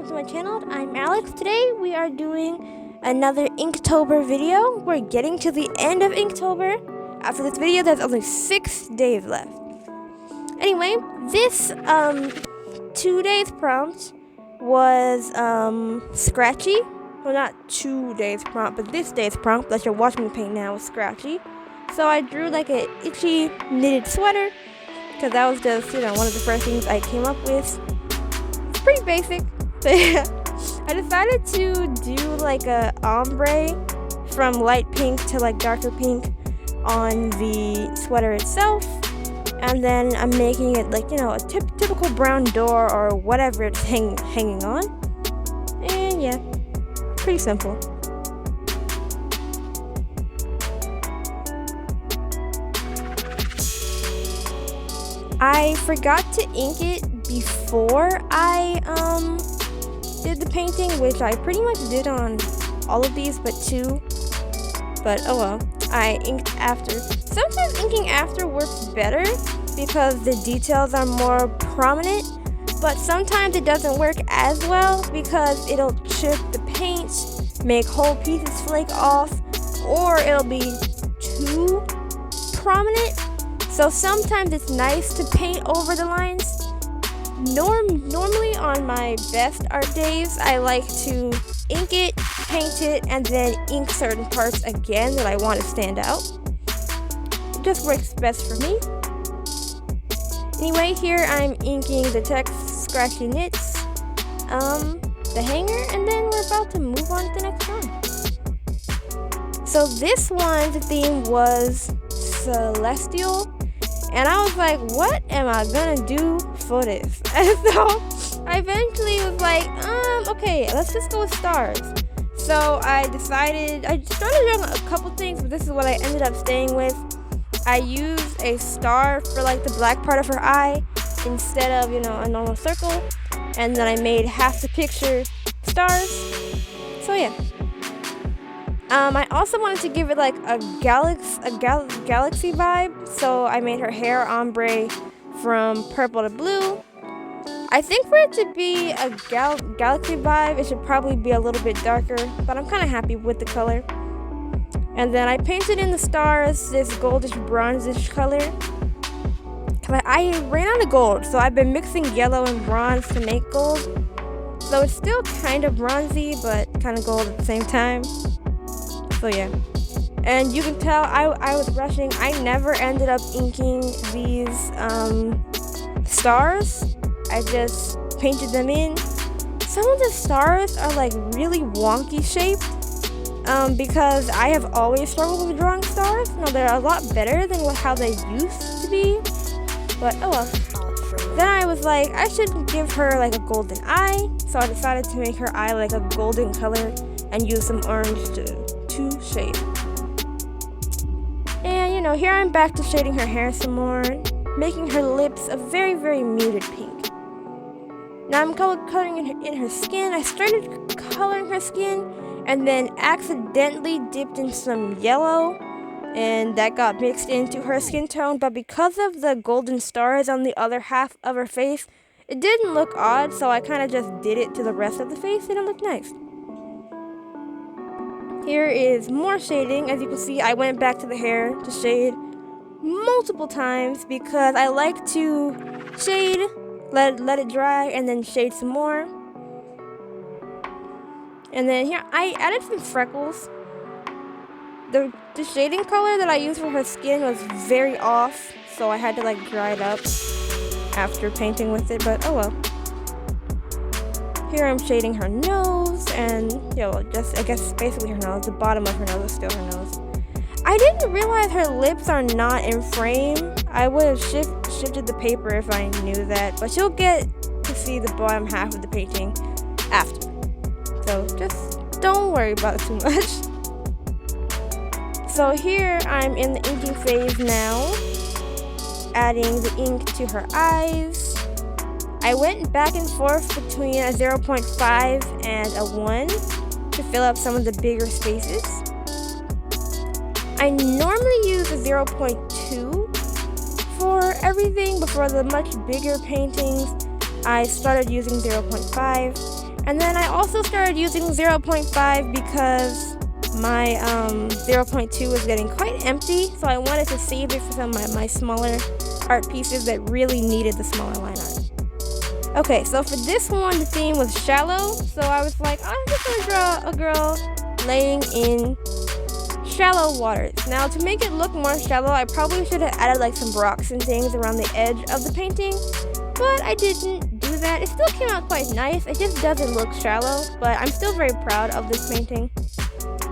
welcome to my channel. I'm Alex. Today we are doing another Inktober video. We're getting to the end of Inktober. After this video, there's only 6 days left. Anyway, this 2 days prompt was scratchy. Well, not 2 days prompt, but this day's prompt that you're watching me paint now is scratchy. So I drew like an itchy knitted sweater because that was just, one of the first things I came up with. It's pretty basic, but yeah. I decided to do like a ombre from light pink to like darker pink on the sweater itself. And then I'm making it like, a typical brown door or whatever it's hanging on. And yeah, pretty simple. I forgot to ink it before I did the painting, which I pretty much did on all of these but 2. But oh well, I inked after. Sometimes inking after works better because the details are more prominent, but sometimes it doesn't work as well because it'll chip the paint, make whole pieces flake off, or it'll be too prominent. So sometimes it's nice to paint over the lines. Normally on my best art days, I like to ink it, paint it, and then ink certain parts again that I want to stand out. It just works best for me. Anyway, here I'm inking the text Scratchy Knits, the hanger, and then we're about to move on to the next one. So this one's theme was Celestial. And I was like, what am I gonna do for this? And so I eventually was like, okay, let's just go with stars. So I started doing a couple things, but this is what I ended up staying with. I used a star for like the black part of her eye instead of, a normal circle. And then I made half the picture stars. So yeah. I also wanted to give it like a galaxy vibe, so I made her hair ombre from purple to blue. I think for it to be a galaxy vibe, it should probably be a little bit darker, but I'm kind of happy with the color. And then I painted in the stars this goldish bronzish color. I ran out of gold, so I've been mixing yellow and bronze to make gold. So it's still kind of bronzy, but kind of gold at the same time. So yeah, and you can tell I was rushing. I never ended up inking these stars. I just painted them in. Some of the stars are like really wonky shaped because I have always struggled with drawing stars. Now they're a lot better than how they used to be, but oh well. Then I was like, I should give her like a golden eye, so I decided to make her eye like a golden color and use some orange to shade. And here I'm back to shading her hair some more, making her lips a very, very muted pink. Now I'm coloring in her skin. I started coloring her skin and then accidentally dipped in some yellow, and that got mixed into her skin tone, but because of the golden stars on the other half of her face, it didn't look odd, so I kind of just did it to the rest of the face and it looked nice. Here is more shading. As you can see, I went back to the hair to shade multiple times because I like to shade, let it dry, and then shade some more. And then here, I added some freckles. The shading color that I used for her skin was very off, so I had to like dry it up after painting with it, but oh well. Here I'm shading her nose and, I guess basically her nose. The bottom of her nose is still her nose. I didn't realize her lips are not in frame. I would have shifted the paper if I knew that, but you'll get to see the bottom half of the painting after. So just don't worry about it too much. So here I'm in the inking phase now, adding the ink to her eyes. I went back and forth between a 0.5 and a 1 to fill up some of the bigger spaces. I normally use a 0.2 for everything, but for the much bigger paintings, I started using 0.5. And then I also started using 0.5 because my 0.2 was getting quite empty, so I wanted to save it for some of my smaller art pieces that really needed the smaller line art. Okay, so for this one, the theme was shallow, so I was like, I'm just gonna draw a girl laying in shallow waters. Now, to make it look more shallow, I probably should have added like some rocks and things around the edge of the painting, but I didn't do that. It still came out quite nice. It just doesn't look shallow, but I'm still very proud of this painting.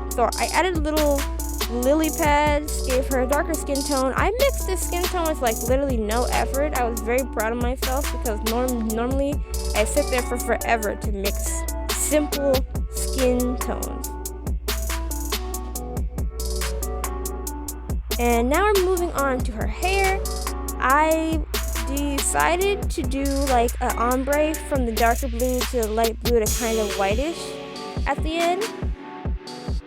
So I added little lily pads, gave her a darker skin tone. I mixed this skin tone with like literally no effort. I was very proud of myself because normally I sit there for forever to mix simple skin tones. And now we're moving on to her hair. I decided to do like an ombre from the darker blue to the light blue to kind of whitish at the end,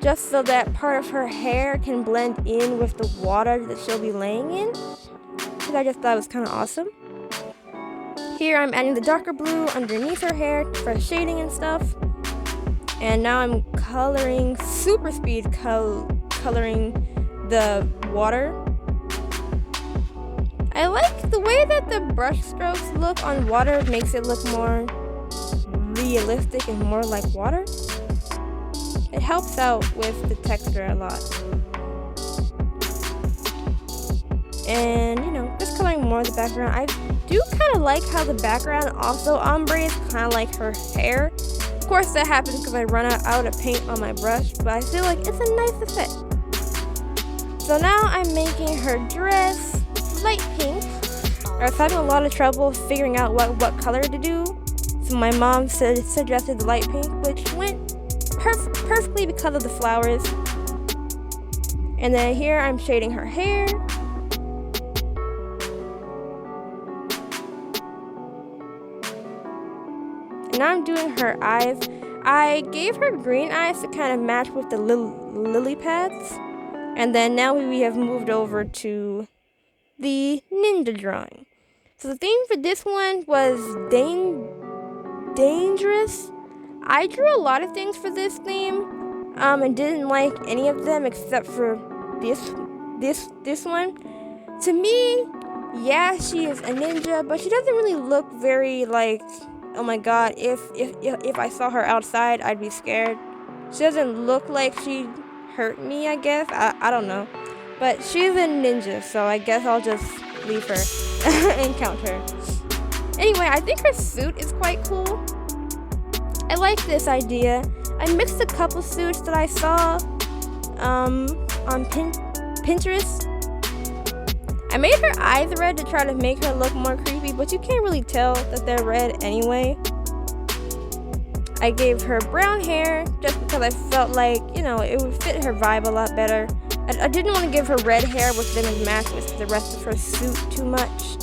just so that part of her hair can blend in with the water that she'll be laying in, because I just thought it was kind of awesome. Here I'm adding the darker blue underneath her hair for shading and stuff. And now I'm coloring, super speed coloring the water. I like the way that the brush strokes look on water. It makes it look more realistic and more like water. It helps out with the texture a lot. And you know, just coloring more of the background. I do kind of like how the background also ombre is kind of like her hair. Of course that happens because I run out of paint on my brush, but I feel like it's a nice effect. So now I'm making her dress light pink. I was having a lot of trouble figuring out what color to do, so my mom suggested the light pink, which went perfectly because of the flowers. And then here I'm shading her hair. And now I'm doing her eyes. I gave her green eyes to kind of match with the lily pads. And then now we have moved over to the ninja drawing. So the theme for this one was dangerous. I drew a lot of things for this theme, and didn't like any of them except for this one. To me, yeah, she is a ninja, but she doesn't really look very like, oh my god, if I saw her outside, I'd be scared. She doesn't look like she'd hurt me, I guess. I don't know. But she's a ninja, so I guess I'll just leave her and count her. Anyway, I think her suit is quite cool. I like this idea. I mixed a couple suits that I saw on Pinterest. I made her eyes red to try to make her look more creepy, but you can't really tell that they're red anyway. I gave her brown hair just because I felt like, you know, it would fit her vibe a lot better. I didn't want to give her red hair which didn't match with the rest of her suit too much.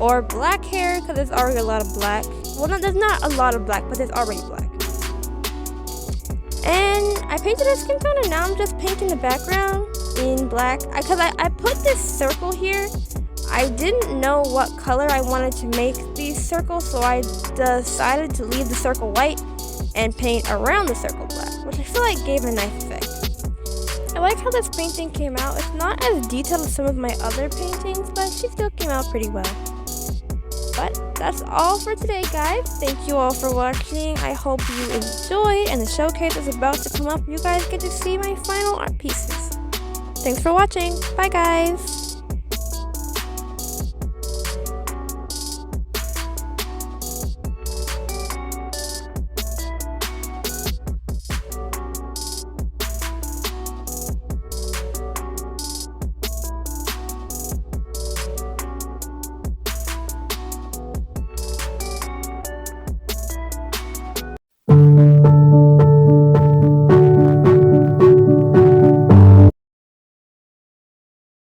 Or black hair, because there's already a lot of black. Well, no, there's not a lot of black, but there's already black. And I painted her skin tone, and now I'm just painting the background in black. Because I put this circle here. I didn't know what color I wanted to make these circles, so I decided to leave the circle white and paint around the circle black, which I feel like gave a nice effect. I like how this painting came out. It's not as detailed as some of my other paintings, but she still came out pretty well. But that's all for today, guys. Thank you all for watching. I hope you enjoyed, and the showcase is about to come up. You guys get to see my final art pieces. Thanks for watching. Bye, guys.